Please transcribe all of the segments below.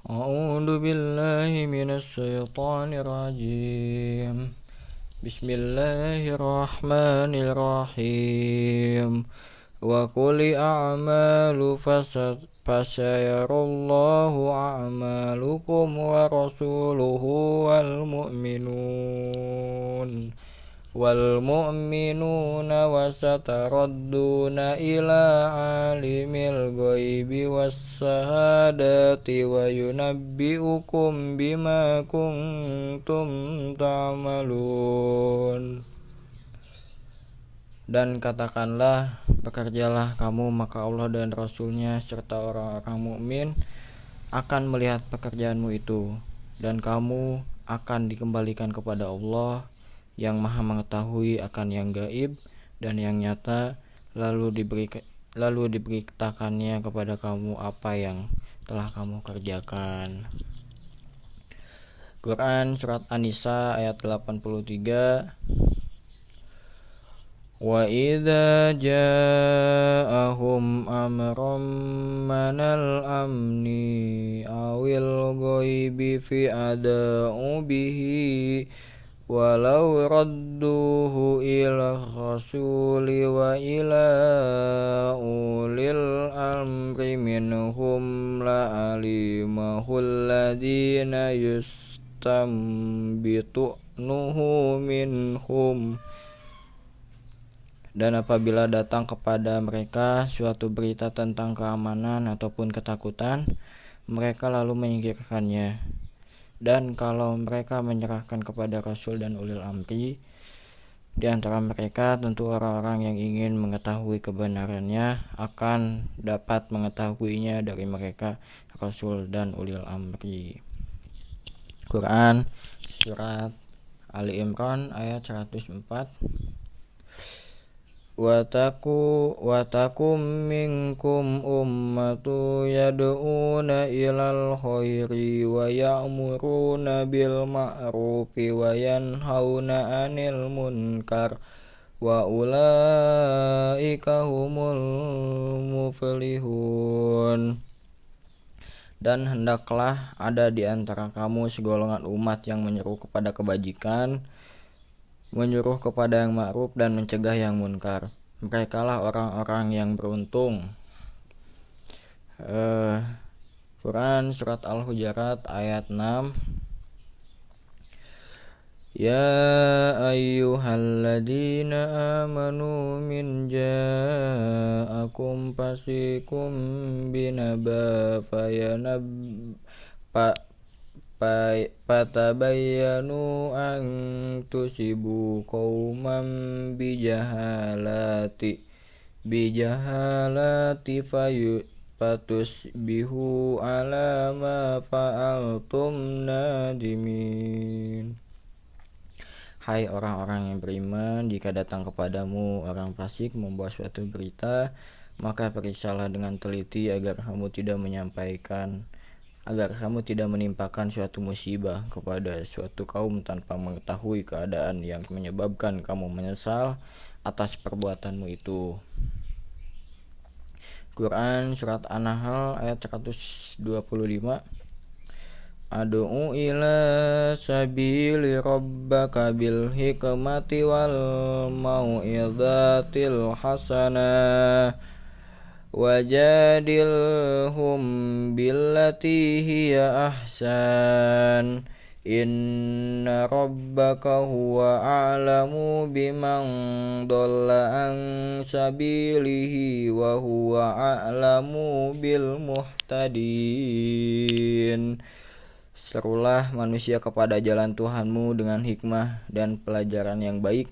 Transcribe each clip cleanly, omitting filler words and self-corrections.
أعوذ بالله من الشيطان الرجيم. بسم الله الرحمن الرحيم. وقل أعمال فسيرى الله أعمالكم ورسوله والمؤمنون وستردون إلى عالم الغيب والشهادة وينبئكم بما كنتم تعملون. Dan katakanlah, bekerjalah kamu, maka Allah dan Rasul-Nya serta orang-orang mukmin akan melihat pekerjaanmu itu, dan kamu akan dikembalikan kepada Allah yang maha mengetahui akan yang gaib dan yang nyata, lalu diberitakannya kepada kamu apa yang telah kamu kerjakan. Quran Surat An-Nisa ayat 83. Wa idza ja'ahum amrun manal amni awil ghaibi fi ada'u bihi walau radduhu ila rasuli wa ila ulil amri minhum la alimahul ladina yustambitunuhu minhum. Dan apabila datang kepada mereka suatu berita tentang keamanan ataupun ketakutan, mereka lalu menyingkirkannya. Dan kalau mereka menyerahkan kepada Rasul dan ulil amri di antara mereka, tentu orang-orang yang ingin mengetahui kebenarannya akan dapat mengetahuinya dari mereka, Rasul dan ulil amri. Quran Surat Ali Imran ayat 104. Watakum minkum ummatu yad'una ilal khairi wa ya'muruna bil ma'rufi wa yanhauna 'anil munkar wa ulaika humul muflihun. Dan hendaklah ada di antara kamu segolongan umat yang menyeru kepada kebajikan, menyuruh kepada yang ma'ruf dan mencegah yang munkar. Merekalah orang-orang yang beruntung. Quran Surat Al-Hujurat ayat 6. Ya ayyuhalladzina amanu min ja'akum fasikum binaba fatabayyanu an tusibu qauman bijahalati fatusbihu ala ma fa'altum nadimin. Hai orang-orang yang beriman, jika datang kepadamu orang fasik membawa suatu berita, maka periksalah dengan teliti agar kamu tidak menimpakan suatu musibah kepada suatu kaum tanpa mengetahui keadaan yang menyebabkan kamu menyesal atas perbuatanmu itu. Quran Surat An-Nahl ayat 125. Ad'u ila sabili rabbaka bil hikmati wal mau'izatil hasanah wajadilhum billati hiya ahsan inna rabbaka huwa a'lamu biman dhalla an sabilihi wa huwa a'lamu bil muhtadin. Serulah manusia kepada jalan Tuhanmu dengan hikmah dan pelajaran yang baik,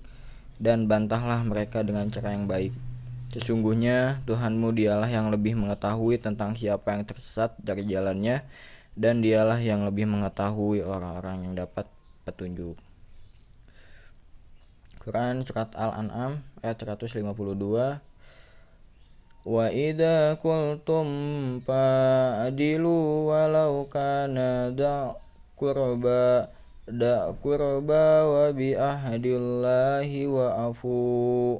dan bantahlah mereka dengan cara yang baik. Sesungguhnya Tuhanmu dialah yang lebih mengetahui tentang siapa yang tersesat dari jalannya, dan dialah yang lebih mengetahui orang-orang yang dapat petunjuk. Quran Surat Al-An'am ayat 152. Wa idza qultum fa'dilu walau kana da qurba wa bi ahdillahi wa afu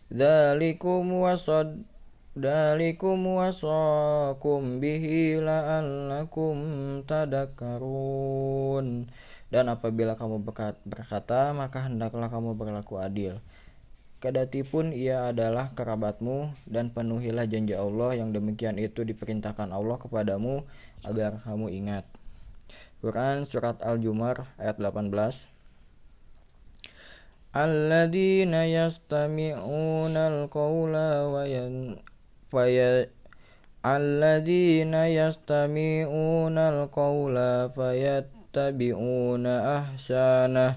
dzalikum Dalikum wasaqum bihi la'allakum tadakkarun. Dan apabila kamu berkata, maka hendaklah kamu berlaku adil. Kedatipun ia adalah kerabatmu, dan penuhilah janji Allah yang demikian itu diperintahkan Allah kepadamu agar kamu ingat. Quran Surat Al-Jumar ayat 18. Alladzina yastami'unal qawla Alladzina yastami'unal qawla fayattabi'una ahsanah.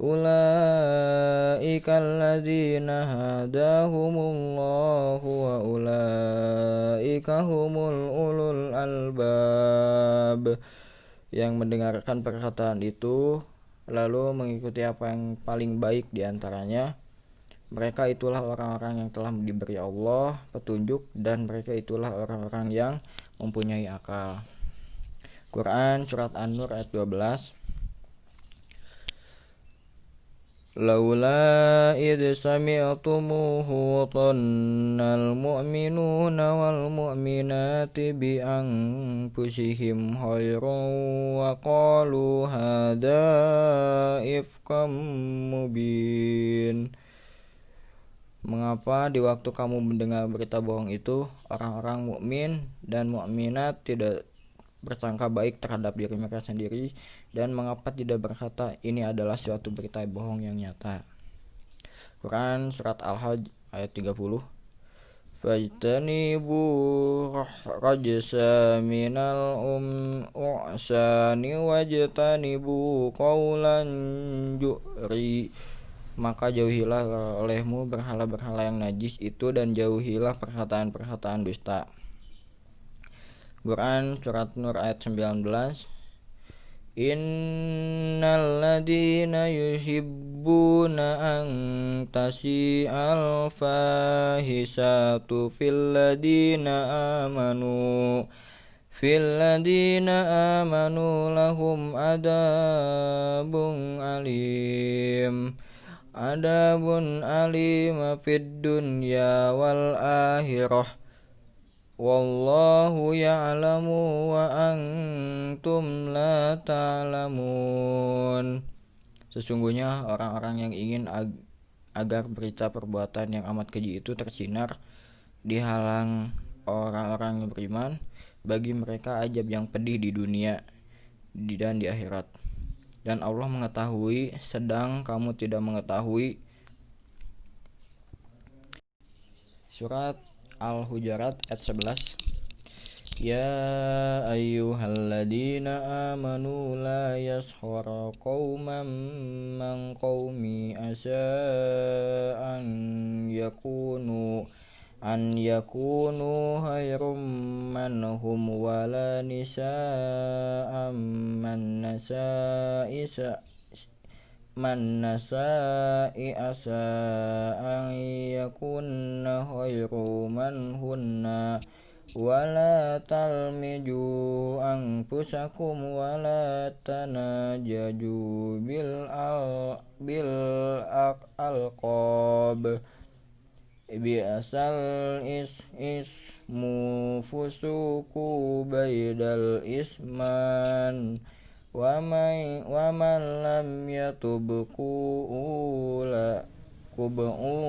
Ulaika alladzina hadahumullahu wa ulaika humul ulul albab. Yang mendengarkan perkataan itu lalu mengikuti apa yang paling baik di antaranya, mereka itulah orang-orang yang telah diberi Allah petunjuk, dan mereka itulah orang-orang yang mempunyai akal. Quran Surat An-Nur ayat 12. Laula id sami'tumuhu dhannal mu'minuna wal mu'minati bi anfusihim khairan wa qalu hadza ifkam mubin. Mengapa di waktu kamu mendengar berita bohong itu, orang-orang mukmin dan mukminat tidak bersangka baik terhadap diri mereka sendiri, dan mengapa tidak berkata ini adalah suatu berita bohong yang nyata. Quran Surat Al-Hajj ayat 30. Fajtanibu rajsa minal uhsani wajtanibu qawlan ju'ri. Maka jauhilah olehmu berhala-berhala yang najis itu, dan jauhilah perkataan-perkataan dusta. Quran Surat Nur ayat 19. Innal ladina yuhibbuna an tasi'al fahisatu fil ladina amanu lahum adabun alim fid dunya wal akhirah. Wallahu ya'lamu wa antum la ta'lamun. Sesungguhnya orang-orang yang ingin agar berita perbuatan yang amat keji itu tersinar di halang orang-orang yang beriman, bagi mereka ajab yang pedih di dunia dan di akhirat. Dan Allah mengetahui sedang kamu tidak mengetahui. Surat Al-Hujurat ayat 11. Ya ayyuhalladzina amanu la yaskhara qauman man qaumi asa an yakunu khairum manhum wala nisa'am man nasa'i asa an yakunna khairu man hunna wala talmiju anfusakum wala tanajaju bil alqab bi'asal ismu fusuku baidal isman wa man lam yatub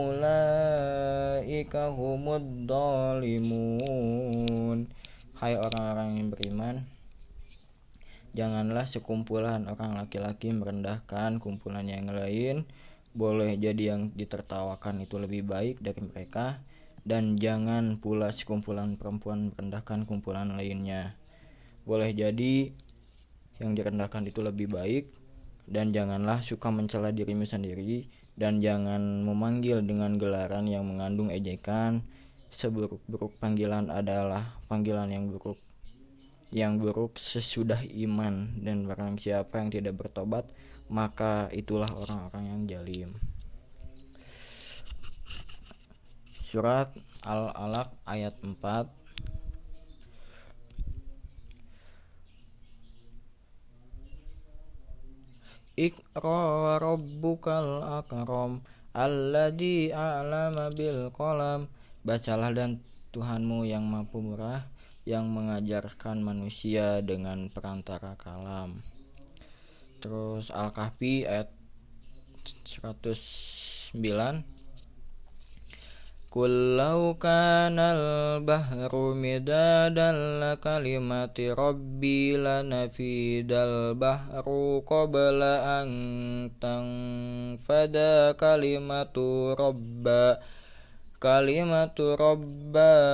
ulaika humud dhalimun. Hai orang-orang yang beriman, janganlah sekumpulan orang laki-laki merendahkan kumpulan yang lain. Boleh jadi yang ditertawakan itu lebih baik dari mereka, dan jangan pula sekumpulan perempuan merendahkan kumpulan lainnya. Boleh jadi yang direndahkan itu lebih baik, dan janganlah suka mencela dirimu sendiri, dan jangan memanggil dengan gelaran yang mengandung ejekan. Seburuk-buruk panggilan adalah panggilan yang buruk sesudah iman, dan barang siapa yang tidak bertobat, maka itulah orang-orang yang zalim. Surat Al-Alaq ayat 4. Iqra rabbukal akram alladzi a'lama bil qalam. Bacalah dan Tuhanmu yang Maha Pemurah, yang mengajarkan manusia dengan perantara kalam. Terus Al-Kahfi ayat 109, Qul law kanal bahru midadan lakalimati rabbi lanafidal bahru qabla an tanfada kalimatu rabba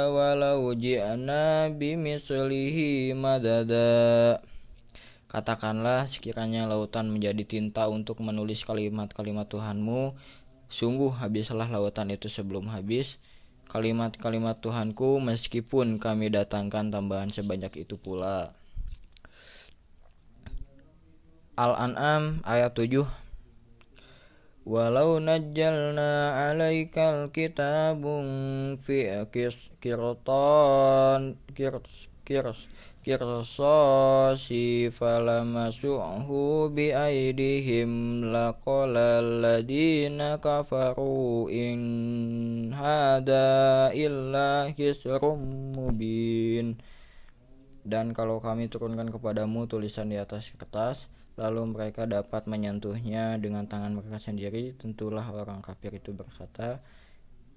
walau ji'na bimislihi madada. Katakanlah, sekiranya lautan menjadi tinta untuk menulis kalimat-kalimat Tuhanmu, sungguh habislah lautan itu sebelum habis kalimat-kalimat Tuhanku, meskipun kami datangkan tambahan sebanyak itu pula. Al-An'am ayat 7, Walau nazzalna 'alaikal kitabun fi kirsasi falamasuhu bi aidihim laqalal ladina kafaru in hada illa hisrum mubin. Dan kalau kami turunkan kepadamu tulisan di atas kertas, lalu mereka dapat menyentuhnya dengan tangan mereka sendiri, tentulah orang kafir itu berkata,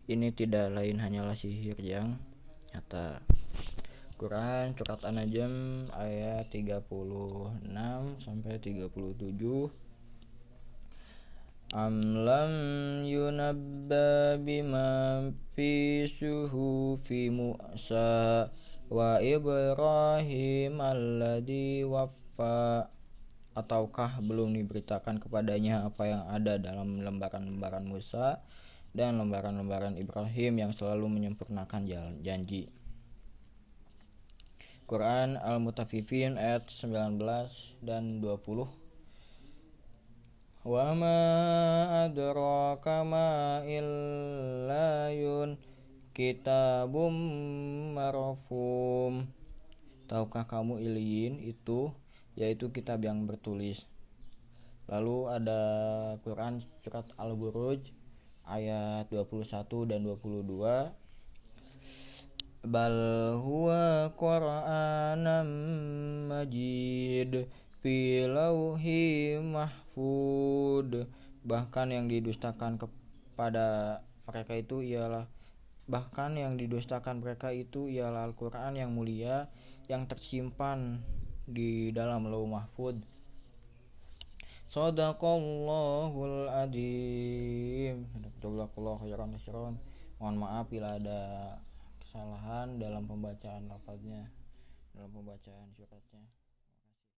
ini tidak lain hanyalah sihir yang nyata. Quran surat An-Najm ayat 36 sampai 37. Am lam yunabba bima fi suhufi Musa wa Ibrahim alladhi waffa. Ataukah belum diberitakan kepadanya apa yang ada dalam lembaran-lembaran Musa dan lembaran-lembaran Ibrahim yang selalu menyempurnakan janji. Quran Al-Mutaffifin ayat 19 dan 20. Wa ma adraka ma illayun kitabum marfum. Tahukah kamu Iliyin itu, yaitu kitab yang bertulis. Lalu ada Quran surat Al-Buruj ayat 21 dan 22. Bal huwa Qur'anam majid fi lauhi mahfud. Bahkan yang didustakan mereka itu ialah Al-Quran yang mulia, yang tersimpan di dalam lauh mahfud. Shadaqallahul adzim. Jazakallahu khairan. Mohon maaf bila ada kesalahan dalam pembacaan lafaznya, dalam pembacaan suratnya.